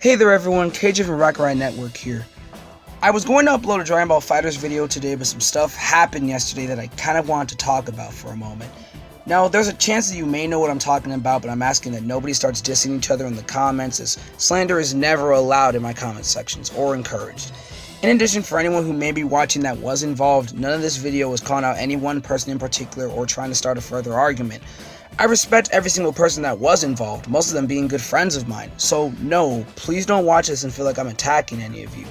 Hey there everyone, KJ from Rock Ride Network here. I was going to upload a Dragon Ball FighterZ video today, but some stuff happened yesterday that I kind of wanted to talk about for a moment. Now, there's a chance that you may know what I'm talking about, but I'm asking that nobody starts dissing each other in the comments, as slander is never allowed in my comment sections, or encouraged. In addition, for anyone who may be watching that was involved, none of this video was calling out any one person in particular or trying to start a further argument. I respect every single person that was involved, most of them being good friends of mine, so no, please don't watch this and feel like I'm attacking any of you.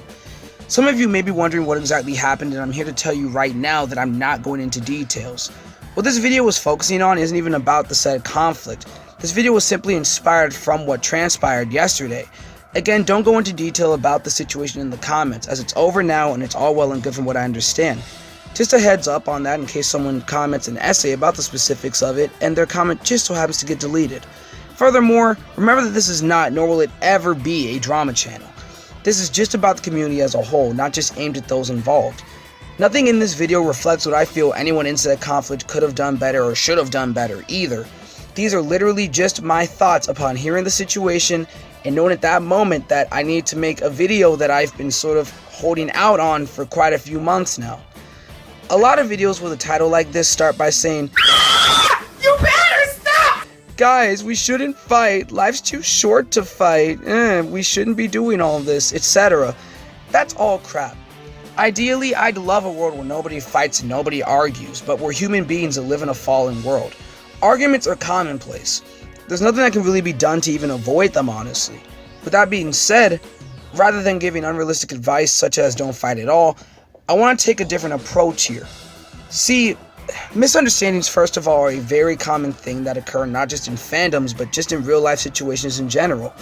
Some of you may be wondering what exactly happened, and I'm here to tell you right now that I'm not going into details. What this video was focusing on isn't even about the said conflict. This video was simply inspired from what transpired yesterday. Again, don't go into detail about the situation in the comments, as it's over now and it's all well and good from what I understand. Just a heads up on that in case someone comments an essay about the specifics of it and their comment just so happens to get deleted. Furthermore, remember that this is not, nor will it ever be, a drama channel. This is just about the community as a whole, not just aimed at those involved. Nothing in this video reflects what I feel anyone in said conflict could have done better or should have done better either. These are literally just my thoughts upon hearing the situation and knowing at that moment that I need to make a video that I've been sort of holding out on for quite a few months now. A lot of videos with a title like this start by saying, "You better stop! Guys, we shouldn't fight. Life's too short to fight. We shouldn't be doing all this," etc. That's all crap. Ideally, I'd love a world where nobody fights and nobody argues, but we're human beings that live in a fallen world. Arguments are commonplace. There's nothing that can really be done to even avoid them, honestly. With that being said, rather than giving unrealistic advice such as don't fight at all, I want to take a different approach here. See, misunderstandings first of all are a very common thing that occur not just in fandoms but just in real life situations in general.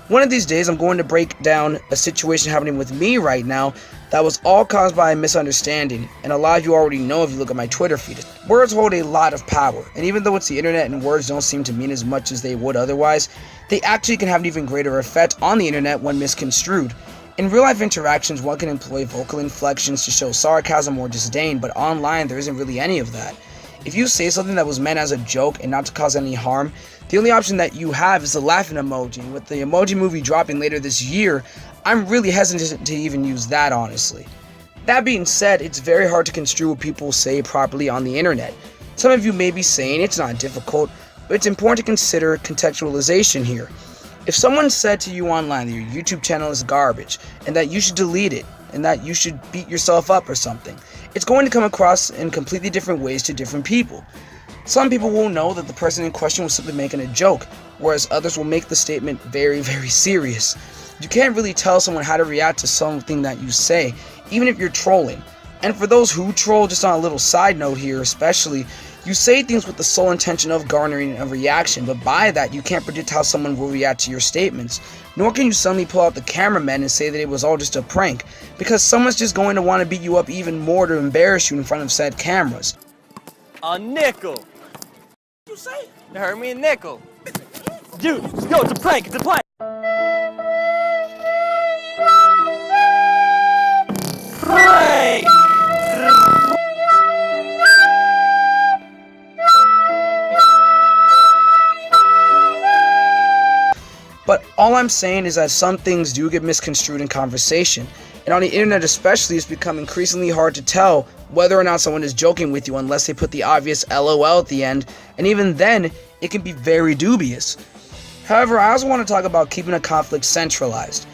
One of these days I'm going to break down a situation happening with me right now that was all caused by a misunderstanding, and a lot of you already know if you look at my Twitter feed. Words hold a lot of power, and even though it's the internet and words don't seem to mean as much as they would otherwise, they actually can have an even greater effect on the internet when misconstrued. In real-life interactions, one can employ vocal inflections to show sarcasm or disdain, but online there isn't really any of that. If you say something that was meant as a joke and not to cause any harm, the only option that you have is the laughing emoji. With the Emoji Movie dropping later this year, I'm really hesitant to even use that, honestly. That being said, it's very hard to construe what people say properly on the internet. Some of you may be saying it's not difficult, but it's important to consider contextualization here. If someone said to you online that your YouTube channel is garbage, and that you should delete it, and that you should beat yourself up or something, it's going to come across in completely different ways to different people. Some people will know that the person in question was simply making a joke, whereas others will make the statement very, very serious. You can't really tell someone how to react to something that you say, even if you're trolling. And for those who troll, just on a little side note here especially, you say things with the sole intention of garnering a reaction, but by that you can't predict how someone will react to your statements. Nor can you suddenly pull out the cameraman and say that it was all just a prank, because someone's just going to want to beat you up even more to embarrass you in front of said cameras. A nickel. You say? You heard me, a nickel. Dude, let's go, it's a prank, it's a prank. Prank! But all I'm saying is that some things do get misconstrued in conversation, and on the internet especially, it's become increasingly hard to tell whether or not someone is joking with you unless they put the obvious LOL at the end, and even then, it can be very dubious. However, I also want to talk about keeping a conflict centralized.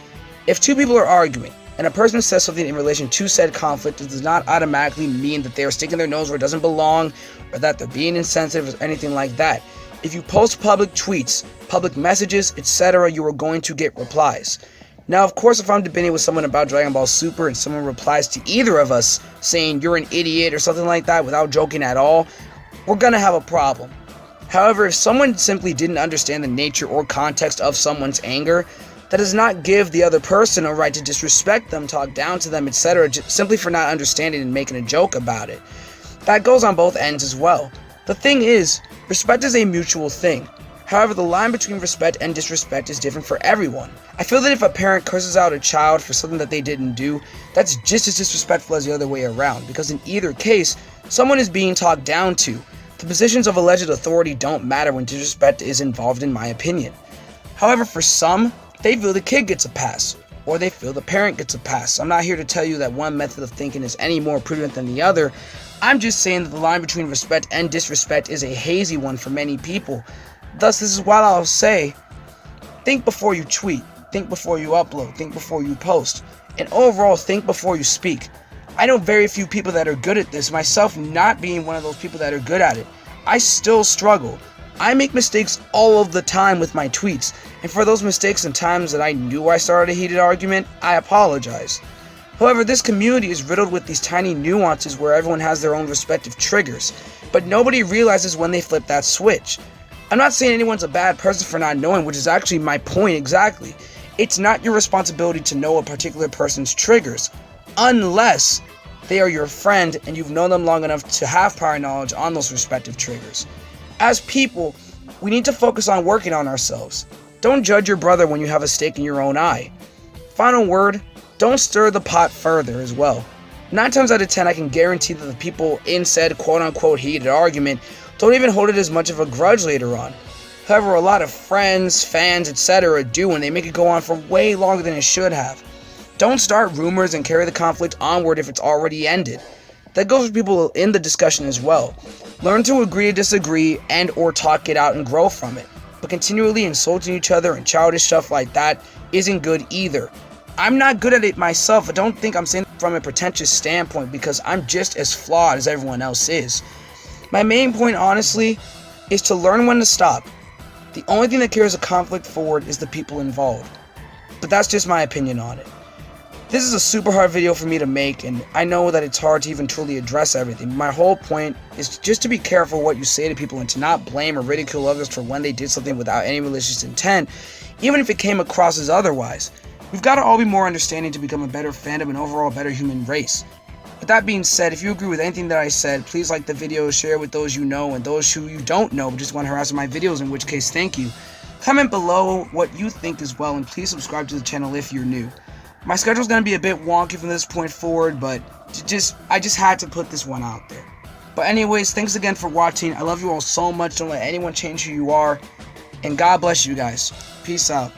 If two people are arguing, and a person says something in relation to said conflict, it does not automatically mean that they are sticking their nose where it doesn't belong, or that they're being insensitive or anything like that. If you post public tweets, public messages, etc., you are going to get replies. Now, of course, if I'm debating with someone about Dragon Ball Super and someone replies to either of us saying you're an idiot or something like that without joking at all, we're gonna have a problem. However, if someone simply didn't understand the nature or context of someone's anger, that does not give the other person a right to disrespect them, talk down to them, etc., simply for not understanding and making a joke about it. That goes on both ends as well. The thing is, respect is a mutual thing. However, the line between respect and disrespect is different for everyone. I feel that if a parent curses out a child for something that they didn't do, that's just as disrespectful as the other way around, because in either case, someone is being talked down to. The positions of alleged authority don't matter when disrespect is involved, in my opinion. However, for some, they feel the kid gets a pass, or they feel the parent gets a pass. I'm not here to tell you that one method of thinking is any more prudent than the other. I'm just saying that the line between respect and disrespect is a hazy one for many people. Thus, this is why I'll say, think before you tweet, think before you upload, think before you post, and overall, think before you speak. I know very few people that are good at this, myself not being one of those people that are good at it. I still struggle. I make mistakes all of the time with my tweets, and for those mistakes and times that I knew I started a heated argument, I apologize. However, this community is riddled with these tiny nuances where everyone has their own respective triggers, but nobody realizes when they flip that switch. I'm not saying anyone's a bad person for not knowing, which is actually my point exactly. It's not your responsibility to know a particular person's triggers, unless they are your friend and you've known them long enough to have prior knowledge on those respective triggers. As people, we need to focus on working on ourselves. Don't judge your brother when you have a stake in your own eye. Final word, don't stir the pot further as well. 9 times out of 10, I can guarantee that the people in said quote-unquote heated argument don't even hold it as much of a grudge later on. However, a lot of friends, fans, etc. do, and they make it go on for way longer than it should have. Don't start rumors and carry the conflict onward if it's already ended. That goes for people in the discussion as well. Learn to agree to disagree and or talk it out and grow from it. But continually insulting each other and childish stuff like that isn't good either. I'm not good at it myself. I don't think I'm saying from a pretentious standpoint because I'm just as flawed as everyone else is. My main point, honestly, is to learn when to stop. The only thing that carries a conflict forward is the people involved. But that's just my opinion on it. This is a super hard video for me to make, and I know that it's hard to even truly address everything. My whole point is just to be careful what you say to people and to not blame or ridicule others for when they did something without any malicious intent, even if it came across as otherwise. We've got to all be more understanding to become a better fandom and overall better human race. With that being said, if you agree with anything that I said, please like the video, share it with those you know, and those who you don't know but just want to harass my videos, in which case, thank you. Comment below what you think as well, and please subscribe to the channel if you're new. My schedule's going to be a bit wonky from this point forward, but I just had to put this one out there. But anyways, thanks again for watching. I love you all so much. Don't let anyone change who you are. And God bless you guys. Peace out.